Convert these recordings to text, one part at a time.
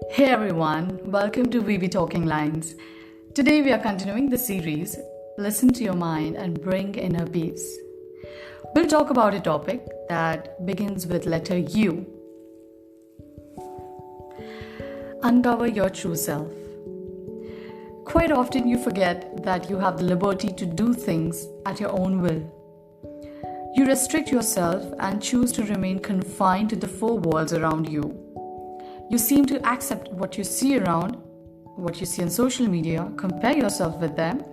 Hey everyone, welcome to VB Talking Lines. Today we are continuing the series Listen to Your Mind and Bring Inner Peace. We'll talk about a topic that begins with letter U. Uncover your true self. Quite often you forget that you have the liberty to do things at your own will. You restrict yourself and choose to remain confined to the four walls around you. You seem to accept what you see around, what you see on social media, compare yourself with them,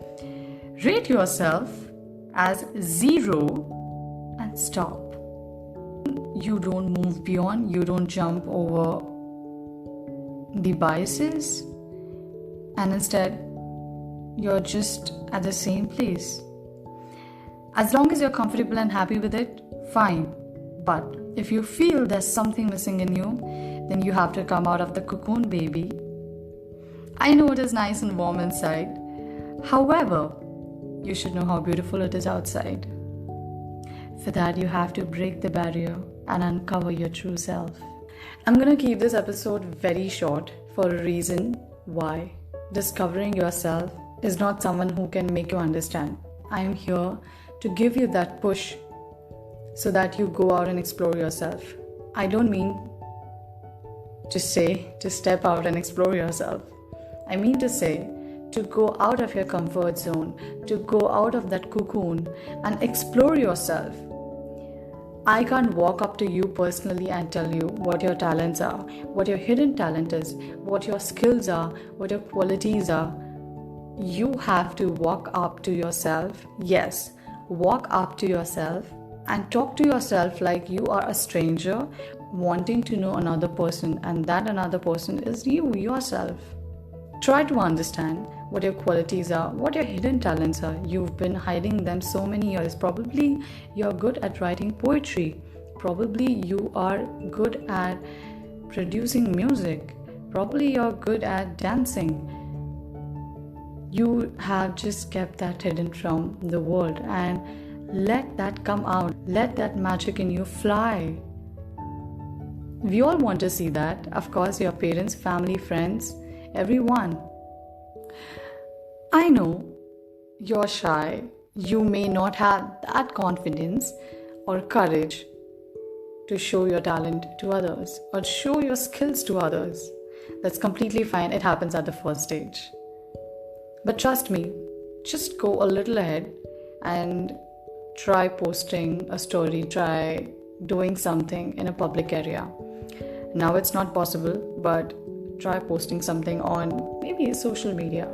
rate yourself as 0 and stop. You don't move beyond, you don't jump over the biases, and instead you're just at the same place. As long as you're comfortable and happy with it, fine. But if you feel there's something missing in you, then you have to come out of the cocoon, baby. I know it is nice and warm inside. However, you should know how beautiful it is outside. For that, you have to break the barrier and uncover your true self. I'm going to keep this episode very short for a reason why. Discovering yourself is not someone who can make you understand. I am here to give you that push so that you go out and explore yourself. I don't mean to say to step out and explore yourself. I mean to say to go out of your comfort zone, to go out of that cocoon and explore yourself. I can't walk up to you personally and tell you what your talents are, what your hidden talent is, what your skills are, what your qualities are. You have to walk up to yourself. Yes, walk up to yourself and talk to yourself like you are a stranger wanting to know another person, and that another person is you yourself. Try to understand what your qualities are, what your hidden talents are. You've been hiding them so many years. Probably you're good at writing poetry. Probably you are good at producing music. Probably you're good at dancing. You have just kept that hidden from the world, and let that come out. Let that magic in you fly. We all want to see that. Of course, your parents, family, friends, everyone. I know you're shy. You may not have that confidence or courage to show your talent to others or show your skills to others. That's completely fine. It happens at the first stage. But trust me, just go a little ahead and try posting a story, try doing something in a public area. Now it's not possible, but try posting something on maybe social media.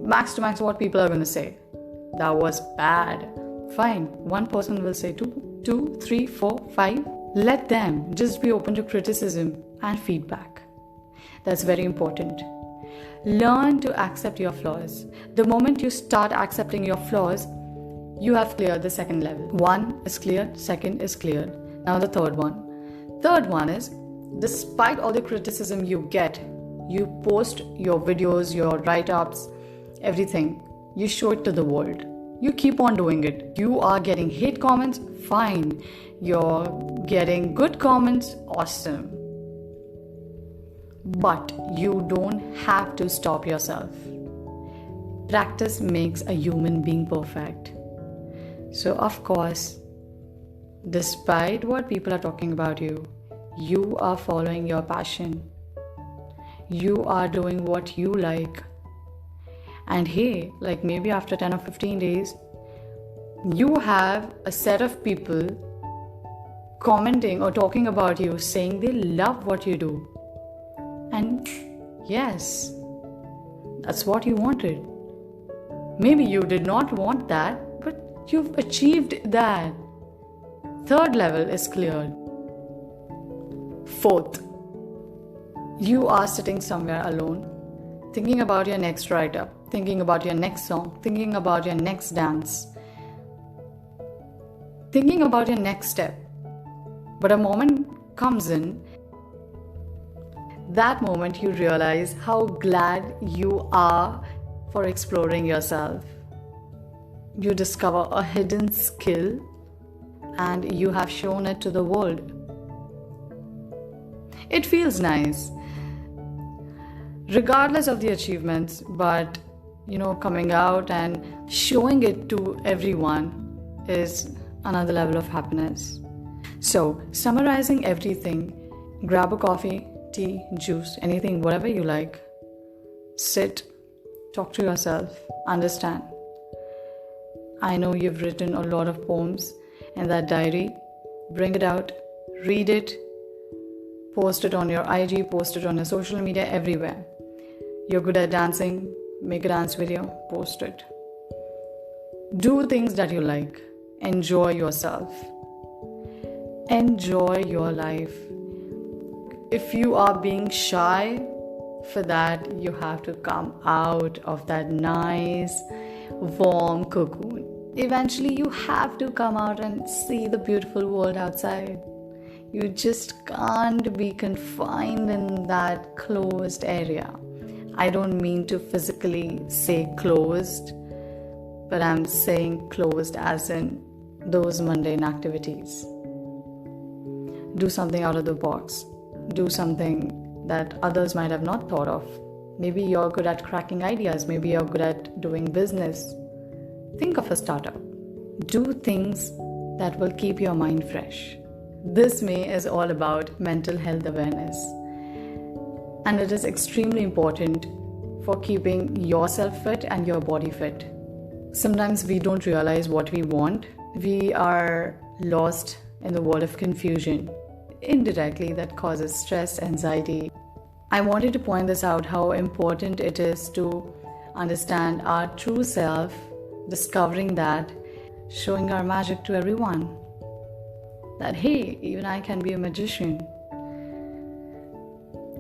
Max to max, what people are going to say? That was bad. Fine, one person will say two, three, four, five. Let them just be open to criticism and feedback. That's very important. Learn to accept your flaws. The moment you start accepting your flaws, you have cleared the second level. One is cleared, second is cleared. Now the third one. Third one is, despite all the criticism you get, you post your videos, your write-ups, everything. You show it to the world. You keep on doing it. You are getting hate comments, fine. You're getting good comments, awesome. But you don't have to stop yourself. Practice makes a human being perfect. So of course, despite what people are talking about you, you are following your passion. You are doing what you like. And hey, like maybe after 10 or 15 days, you have a set of people commenting or talking about you, saying they love what you do. And yes, that's what you wanted. Maybe you did not want that, but you've achieved that. Third level is cleared. Fourth, you are sitting somewhere alone, thinking about your next write-up, thinking about your next song, thinking about your next dance, thinking about your next step. But a moment comes in. That moment you realize how glad you are for exploring yourself. You discover a hidden skill and you have shown it to the world. It feels nice. regardless of the achievements, but coming out and showing it to everyone is another level of happiness. So, summarizing everything, grab a coffee, tea, juice, anything, whatever you like. Sit, talk to yourself, understand. I know you've written a lot of poems in that diary. Bring it out, read it, post it on your IG, post it on your social media, everywhere. You're good at dancing, make a dance video, post it. Do things that you like. Enjoy yourself. Enjoy your life. If you are being shy, for that you have to come out of that nice, warm cocoon. Eventually, you have to come out and see the beautiful world outside. You just can't be confined in that closed area. I don't mean to physically say closed, but I'm saying closed as in those mundane activities. Do something out of the box. Do something that others might have not thought of. Maybe you're good at cracking ideas. Maybe you're good at doing business. Think of a startup. Do things that will keep your mind fresh. This May is all about mental health awareness. And it is extremely important for keeping yourself fit and your body fit. Sometimes we don't realize what we want. We are lost in the world of confusion. Indirectly, that causes stress, anxiety. I wanted to point this out, how important it is to understand our true self, discovering that, showing our magic to everyone. That, hey, even I can be a magician.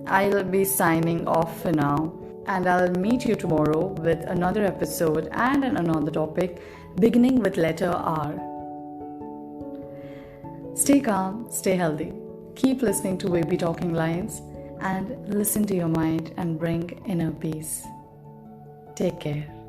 I'll be signing off for now, and I'll meet you tomorrow with another episode and another topic, beginning with letter R. Stay calm, stay healthy. Keep listening to Baby Talking Lines and listen to your mind and bring inner peace. Take care.